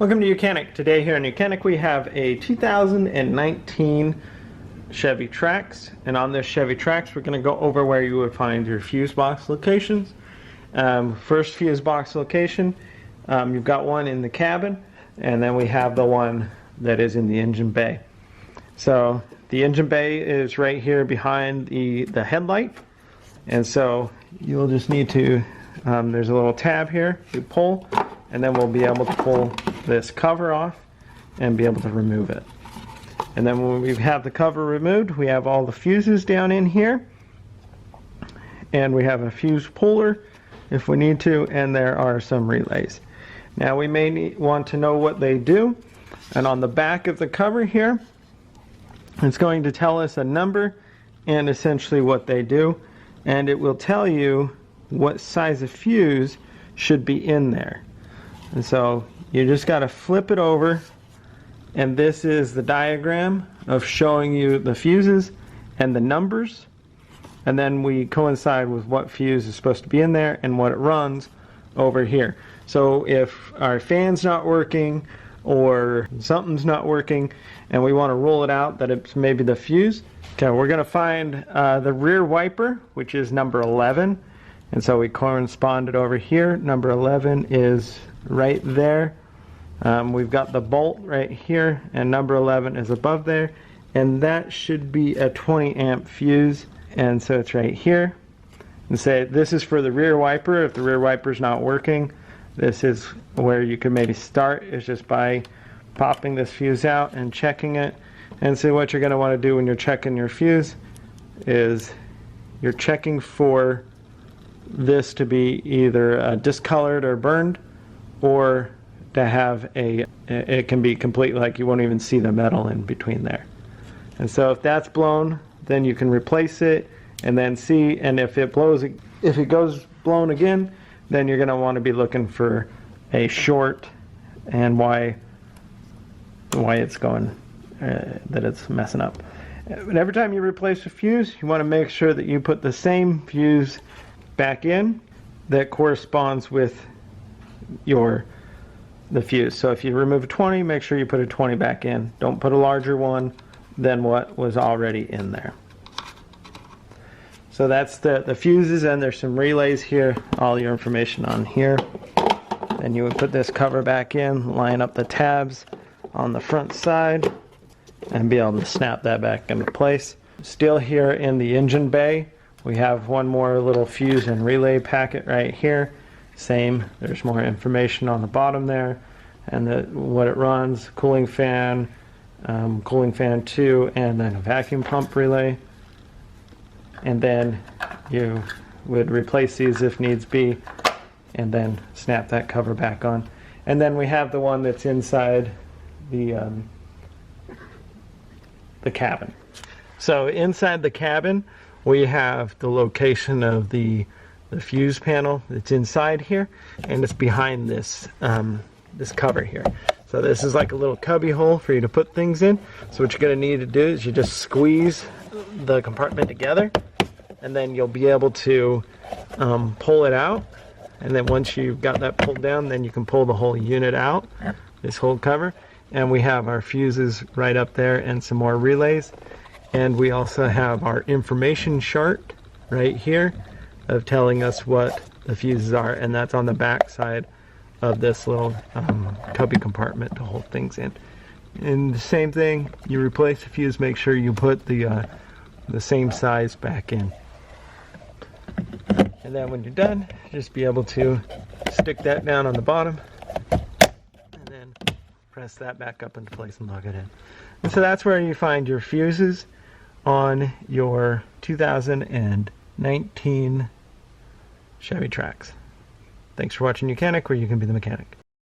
Welcome to YOUCANIC. Today here in YOUCANIC we have a 2019 Chevy Trax, and on this Chevy Trax we're going to go over where you would find your fuse box locations. First fuse box location, you've got one in the cabin, and then we have the one that is in the engine bay. So the engine bay is right here behind the headlight, and so you'll just need to, there's a little tab here you pull, and then we'll be able to pull this cover off and be able to remove it. And then when we have the cover removed, we have all the fuses down in here, and we have a fuse puller if we need to, and there are some relays. Now we may want to know what they do, and on the back of the cover here it's going to tell us a number and essentially what they do, and it will tell you what size of fuse should be in there. And so you just got to flip it over, and this is the diagram of showing you the fuses and the numbers, and then we coincide with what fuse is supposed to be in there and what it runs over here. So if our fan's not working or something's not working and we want to rule it out that it's maybe the fuse, okay, we're going to find the rear wiper, which is number 11, and so we correspond it over here. Number 11 is right there. We've got the bolt right here, and number 11 is above there, and that should be a 20 amp fuse, and so it's right here. And say this is for the rear wiper. If the rear wiper is not working, this is where you can maybe start, is just by popping this fuse out and checking it. And so what you're going to want to do when you're checking your fuse is you're checking for this to be either discolored or burned, or to have it can be complete, like you won't even see the metal in between there. And so if that's blown, then you can replace it and then see, and if it goes blown again, then you're going to want to be looking for a short and why it's going, that it's messing up. But every time you replace a fuse, you want to make sure that you put the same fuse back in that corresponds with the fuse. So if you remove a 20, make sure you put a 20 back in. Don't put a larger one than what was already in there. So that's the fuses, and there's some relays here, all your information on here. Then you would put this cover back in, line up the tabs on the front side, and be able to snap that back into place. Still here in the engine bay, we have one more little fuse and relay packet right here. Same, there's more information on the bottom there, and what it runs, cooling fan 2, and then a vacuum pump relay. And then you would replace these if needs be, and then snap that cover back on. And then we have the one that's inside the cabin. So inside the cabin we have the location of the fuse panel that's inside here, and it's behind this this cover here. So this is like a little cubby hole for you to put things in. So what you're going to need to do is you just squeeze the compartment together, and then you'll be able to pull it out. And then once you've got that pulled down, then you can pull the whole unit out, this whole cover. And we have our fuses right up there and some more relays. And we also have our information chart right here of telling us what the fuses are, and that's on the back side of this little cubby compartment to hold things in. And the same thing, you replace the fuse, make sure you put the same size back in. And then when you're done, just be able to stick that down on the bottom, and then press that back up into place and lug it in. And so that's where you find your fuses on your 2019 Chevy Trax. Thanks for watching YOUCANIC, where you can be the mechanic.